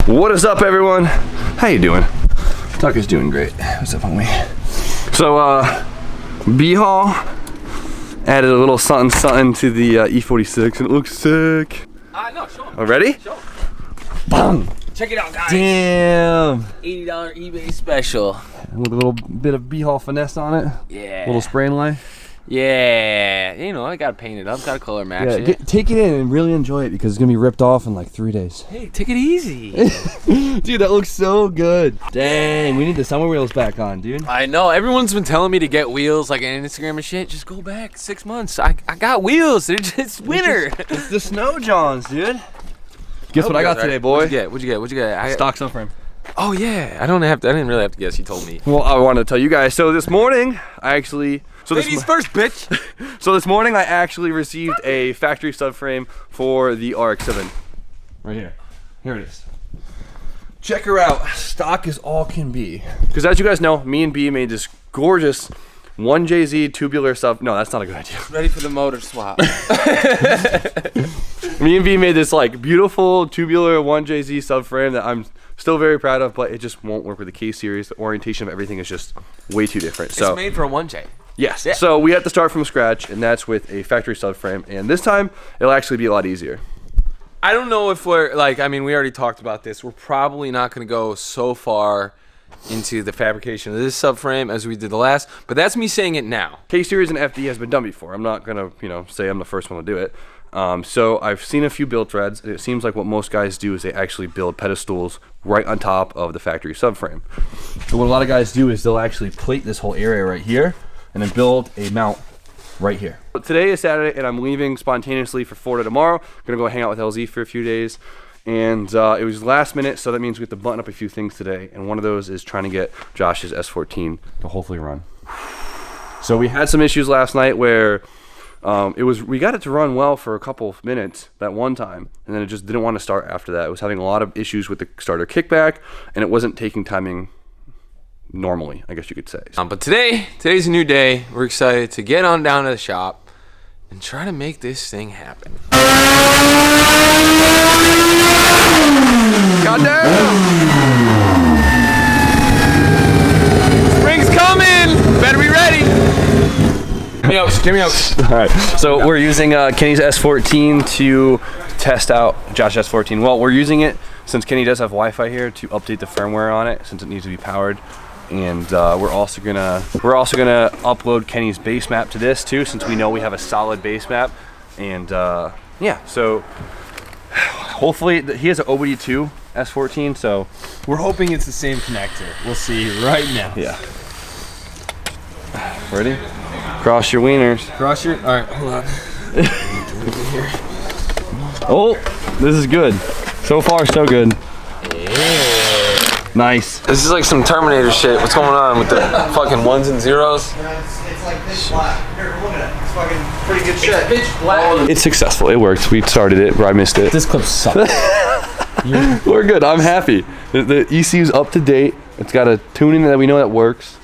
What is up, everyone? How you doing? Tucker's doing great. What's up, homie? So, B-Haul added a little something to the E46, and it looks sick. No, show 'em. Ready? Show 'em. Boom! Check it out, guys. Damn! $80 eBay special. With a little bit of B-Haul finesse on it. Yeah. Little spray and lay. Yeah. You know, I gotta paint it up, gotta color match it. Take it in and really enjoy it because it's gonna be ripped off in like 3 days. Hey, take it easy. Dude, that looks so good. Dang, we need the summer wheels back on, dude. I know, everyone's been telling me to get wheels like on Instagram and shit. Just go back 6 months. I got wheels. It's winter. It's the snow johns, dude. Guess what I got today, boy? What'd you get? Stock subframe. Oh yeah, I didn't really have to guess. You told me. Well, I wanted to tell you guys. So this morning, I actually. Ladies first, bitch. So this morning, I actually received a factory subframe for the RX-7. Right here. Here it is. Check her out. Stock as all can be. Because as you guys know, me and B made this gorgeous 1JZ tubular sub. No, that's not a good idea. Ready for the motor swap. Me and B made this like beautiful tubular 1JZ subframe that I'm still very proud of, but it just won't work with the K series. The orientation of everything is just way too different. It's made for a 1J. Yes. Yeah. So we have to start from scratch, and that's with a factory subframe. And this time, it'll actually be a lot easier. I don't know if we're like. I mean, we already talked about this. We're probably not going to go so far into the fabrication of this subframe as we did the last, but that's me saying it now. K series and FD has been done before. I'm not gonna, say I'm the first one to do it. So I've seen a few build threads, and it seems like what most guys do is they actually build pedestals right on top of the factory subframe. So what a lot of guys do is they'll actually plate this whole area right here, and then build a mount right here. But today is Saturday, and I'm leaving spontaneously for Florida tomorrow. Gonna go hang out with LZ for a few days. And it was last minute, so that means we have to button up a few things today. And one of those is trying to get Josh's S14 to hopefully run. So we had some issues last night where we got it to run well for a couple of minutes that one time, and then it just didn't want to start after that. It was having a lot of issues with the starter kickback, and it wasn't taking timing normally, I guess you could say. But today's a new day. We're excited to get on down to the shop and try to make this thing happen. Goddamn! Spring's coming! Better be ready! Give me out. All right, so we're using Kenny's S14 to test out Josh's S14. Well, we're using it since Kenny does have Wi-Fi here to update the firmware on it since it needs to be powered. And we're also gonna upload Kenny's base map to this too, since we know we have a solid base map. And yeah, so hopefully he has an OBD2 S14, so we're hoping it's the same connector. We'll see right now. yeah. Ready? Cross your wieners. Cross your. All right, hold on. Oh, this is good. So far, so good. Nice. This is like some Terminator shit. What's going on with the fucking ones and zeros? It's like pitch black. Here, look at it. It's fucking pretty good shit. Pitch black. It's successful. It worked. We started it, but I missed it. This clip sucks. We're good. I'm happy. The ECU's up to date. It's got a tuning that we know that works.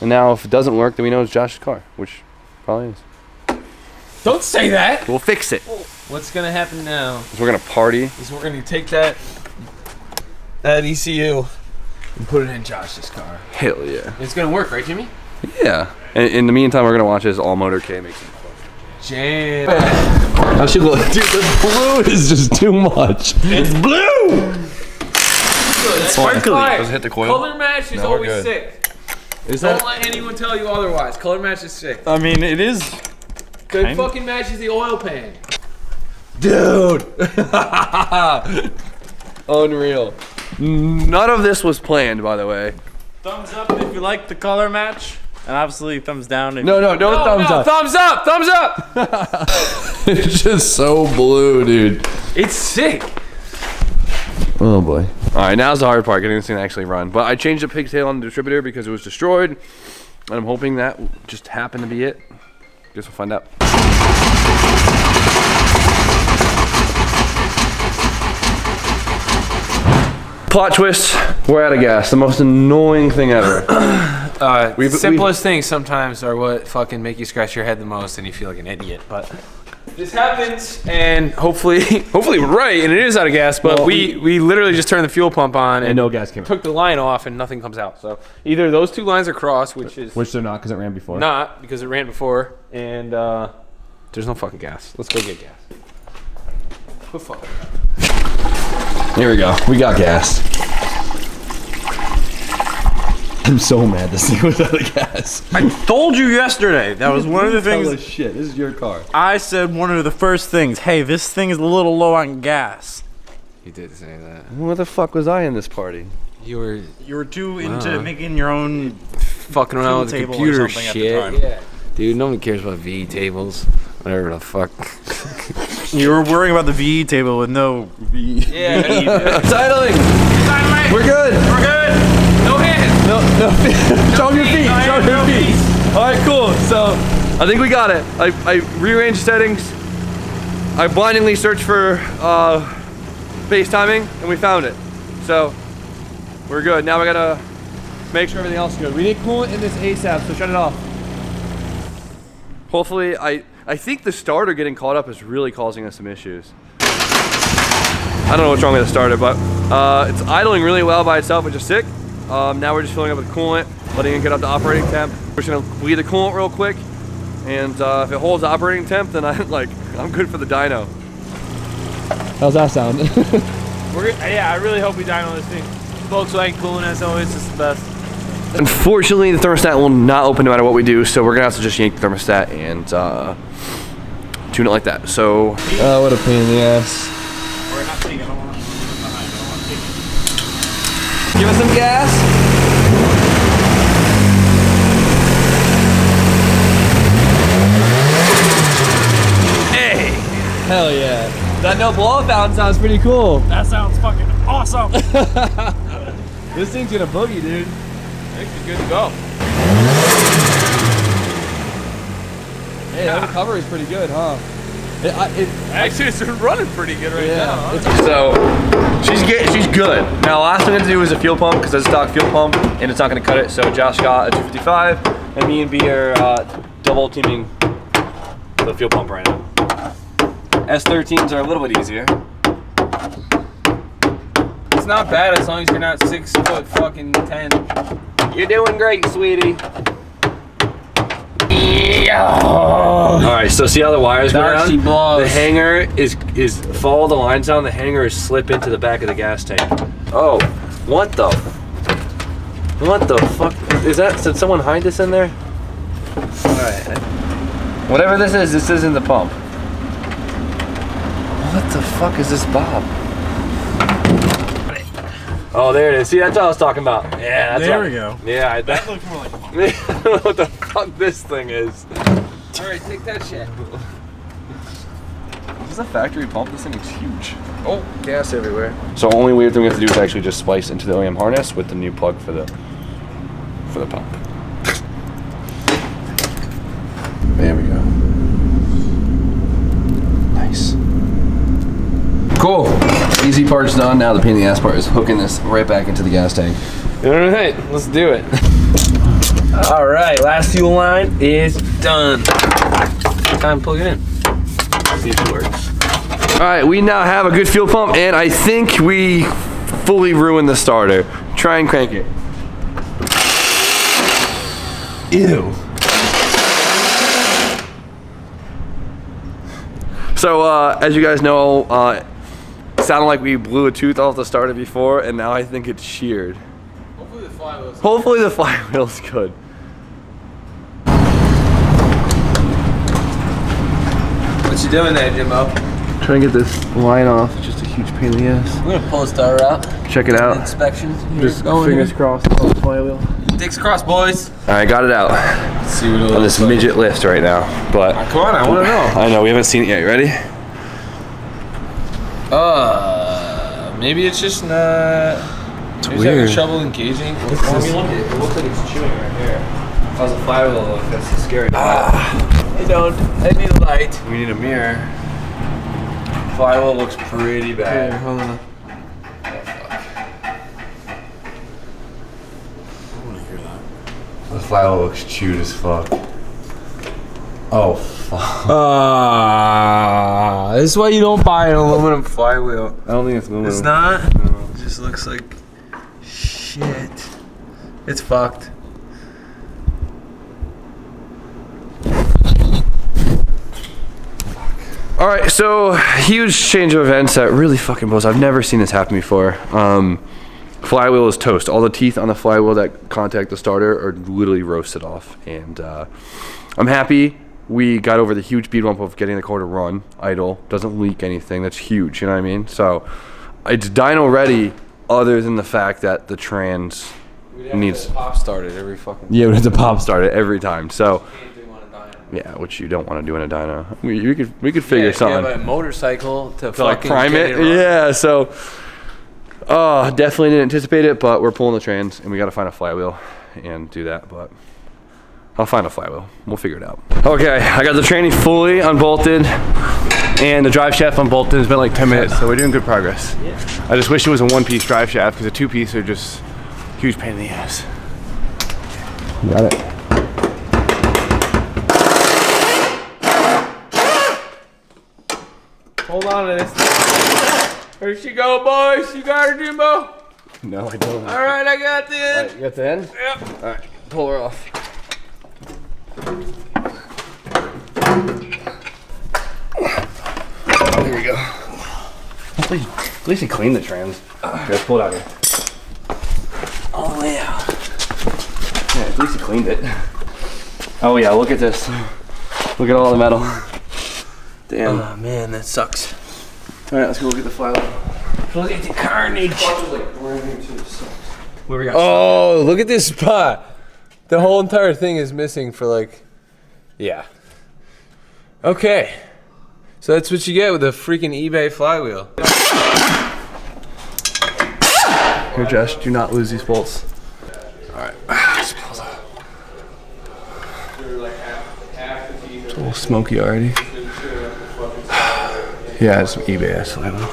And now if it doesn't work, then we know it's Josh's car, which probably is. Don't say that. We'll fix it. What's gonna happen now So we're gonna party. is we're gonna take that ECU and put it in Josh's car. Hell yeah. It's gonna work, right, Jimmy? Yeah. And in the meantime, we're gonna watch this all motor K make some fun. Jam. How she look? Dude, the blue is just too much. It's blue. It's sparkly. Does it hit the coil? Color match is No, we're always good. sick. Is Don't let anyone tell you otherwise. Color match is sick. I mean, it is. Good fucking matches the oil pan. Dude. Unreal. None of this was planned, by the way. Thumbs up if you like the color match, and obviously thumbs down if No, thumbs up. Thumbs up! Thumbs up! It's just so blue, dude. It's sick. Oh boy. All right, now's the hard part, getting this thing to actually run. But I changed the pigtail on the distributor because it was destroyed, and I'm hoping that just happened to be it. Guess we'll find out. Plot twist, we're out of gas. The most annoying thing ever. Simplest things sometimes are what fucking make you scratch your head the most and you feel like an idiot, but if this happens, and hopefully we're right, and it is out of gas, but Well, we literally just turned the fuel pump on and no gas came out. took the line off, and nothing comes out. So either those two lines are crossed, which They're not because it ran before. not because it ran before, and there's no fucking gas. Let's go get gas. What fucking? Here we go. We got gas. I'm so mad this thing was out of gas. I told you yesterday. That was one of the things. Holy shit, this is your car. I said one of the first things. Hey, this thing is a little low on gas. You did say that. What the fuck was I in this party? You were You were too into making your own. fucking around with the table or computer something at the shit. time. Yeah. Dude, nobody cares about VE tables. Whatever the fuck. You were worrying about the VE table with no VE. Yeah. Titling! We're good! We're good. No hands. No. Show your feet. Show your feet. All right, cool. So I think we got it. I rearranged settings. I blindingly searched for base timing, and we found it. So we're good. Now we gotta make sure everything else is good. We need coolant in this ASAP, so shut it off. Hopefully, I think the starter getting caught up is really causing us some issues. I don't know what's wrong with the starter, but it's idling really well by itself, which is sick. Now we're just filling up with coolant, letting it get up to operating temp. We're just gonna bleed the coolant real quick, and if it holds operating temp, then I'm good for the dyno. How's that sound? Yeah, I really hope we die on this thing. Volkswagen coolant as always is the best. Unfortunately, the thermostat will not open no matter what we do, so we're gonna have to just yank the thermostat and tune it like that. So, Oh, what a pain in the ass. We're not taking. I don't want to behind. I don't want to take it. give us some gas. Hey, Hell yeah. That no blow fountain sounds pretty cool. That sounds fucking awesome. This thing's gonna boogie, dude. I think you're good to go. Hey, that recovery is pretty good, huh? Actually, it's running pretty good right now. Huh? So she's good. Now, last thing we have to do is a fuel pump because it's a stock fuel pump and it's not going to cut it. So Josh got a 255, and me and B are double teaming the fuel pump right now. S13s are a little bit easier. It's not bad as long as you're not 6 foot fucking 10. You're doing great, sweetie. All right, so see how the wires go There down? she blows. The hanger is follow the lines down. The hanger is slip into the back of the gas tank. Oh, what the fuck is that? Did someone hide this in there? All right, whatever this is in the pump. What the fuck is this, Bob? Oh, there it is. See, that's what I was talking about. Yeah, that's There right. we go. Yeah, That looks more like a pump. I don't know what the fuck this thing is. All right, take that shit. Is this a factory pump? This thing is huge. Oh, gas everywhere. So only weird thing we have to do is actually just splice into the OEM harness with the new plug for the pump. There we go. Nice. Cool. Easy part's done. Now the pain in the ass part is hooking this right back into the gas tank. All right, let's do it. All right, last fuel line is done. Time to plug it in. See if it works. All right, we now have a good fuel pump, and I think we fully ruined the starter. Try and crank it. Ew. So, as you guys know, it sounded like we blew a tooth off the starter before, and now I think it's sheared. Hopefully the flywheel's good. What you doing there, Jimbo? Trying to get this line off. It's just a huge pain in the ass. We're gonna pull the starter out. Check it out. Inspection. Just fingers crossed on the flywheel. Dicks crossed, boys. All right, got it out. Let's see what it On this midget lift right now, but Come on, I want to know. I know we haven't seen it yet. You ready? Maybe it's just not. It's weird. having trouble engaging. It looks like it's chewing right here. How's the flywheel look? That's so scary. I don't. I need a light. We need a mirror. Flywheel looks pretty bad. Here, hold on. The flywheel looks chewed as fuck. Oh, fuck. This is why you don't buy an aluminum flywheel. I don't think it's aluminum. It's not? No. It just looks like shit. It's fucked. All right, so huge change of events that really fucking blows. I've never seen this happen before. Flywheel is toast. All the teeth on the flywheel that contact the starter are literally roasted off. And I'm happy we got over the huge speed bump of getting the car to run idle. Doesn't leak anything. That's huge, you know what I mean? So it's dyno ready other than the fact that the trans needs... pop started every fucking... Yeah, we have to pop start it every time. So... Yeah, which you don't want to do in a dyno. We could figure something. You have a motorcycle to To like fucking prime get it. running. Yeah, so definitely didn't anticipate it, but we're pulling the trans and we got to find a flywheel and do that. But I'll find a flywheel. We'll figure it out. Okay, I got the tranny fully unbolted and the drive shaft unbolted. It's been like 10 minutes, so we're doing good progress. Yeah. I just wish it was a one-piece drive shaft because the two-piece are just huge pain in the ass. Got it. Hold on to this. Here she go, boys. You got her, Jimbo? No, I don't. All right, I got the end. You got the end? Yep. All right, pull her off. There we go. At least you cleaned the trans. Let's pull it out here. Oh, yeah. Yeah, at least you cleaned it. Oh yeah, look at this. Look at all the metal. Damn. Oh, man, that sucks. All right, let's go look at the flywheel. Look at the carnage. Where we got? Oh, look at this spot. The whole entire thing is missing for like, yeah. Okay. So that's what you get with a freaking eBay flywheel. Here, Josh, do not lose these bolts. All right. It's a little smoky already. Yeah, it's some eBay ass flywheel.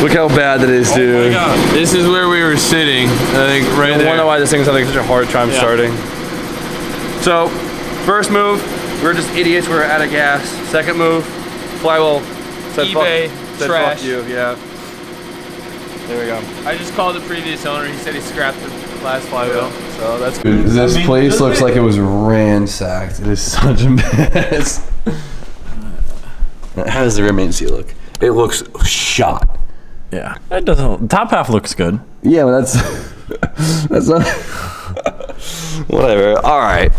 Look how bad that is, dude. This is where we were sitting. I think right I there. wonder why this thing's having such a hard time starting. So, first move, we're just idiots. We're out of gas. Second move, flywheel said eBay, said trash. fuck you. Yeah. There we go. I just called the previous owner. He said he scrapped the last flywheel. So that's good. Dude, this place looks like it was ransacked. It is such a mess. How does the remain seat look? It looks shot. Yeah, it doesn't. Top half looks good. Yeah, but that's not. Whatever. All right.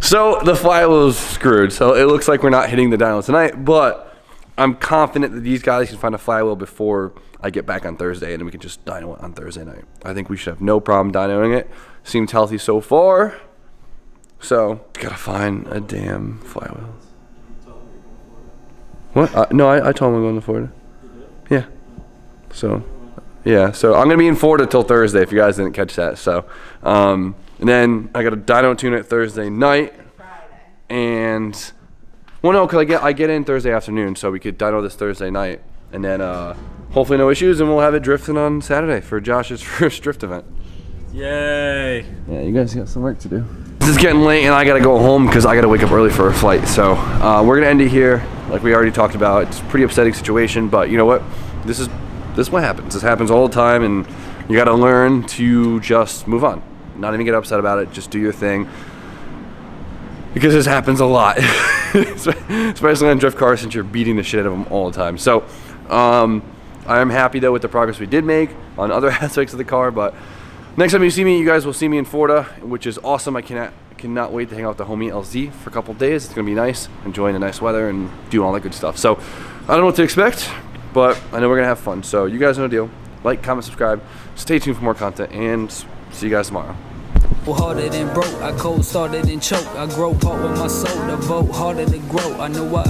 So the flywheel is screwed. So it looks like we're not hitting the dyno tonight, but I'm confident that these guys can find a flywheel before I get back on Thursday, and then we can just dyno it on Thursday night. I think we should have no problem dynoing it. Seems healthy so far. So gotta find a damn flywheel. What? No, I told him I'm going to Florida. Yeah. So, yeah. So I'm gonna be in Florida till Thursday. If you guys didn't catch that. So, and then I got a dyno tune it Thursday night. And well, no, cause I get in Thursday afternoon, so we could dyno this Thursday night, and then hopefully no issues, and we'll have it drifting on Saturday for Josh's first drift event. Yay! Yeah, you guys got some work to do. This is getting late, and I gotta go home because I gotta wake up early for a flight. So we're gonna end it here, like we already talked about. It's a pretty upsetting situation, but you know what? This is what happens. This happens all the time, and you gotta learn to just move on. Not even get upset about it. Just do your thing. Because this happens a lot, especially on drift cars, since you're beating the shit out of them all the time. So I am happy though with the progress we did make on other aspects of the car. But next time you see me, you guys will see me in Florida, which is awesome. I cannot wait to hang out with the homie LZ for a couple of days. It's gonna be nice, enjoying the nice weather and doing all that good stuff. So I don't know what to expect, but I know we're gonna have fun. So you guys know the deal. Like, comment, subscribe. Stay tuned for more content, and see you guys tomorrow. Harder than broke, I cold started and choke. I grow part with my soul, the vote harder to grow. I know what,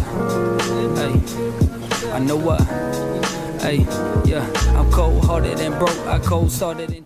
hey, I know what, hey, yeah. I'm cold hearted and broke, I cold started and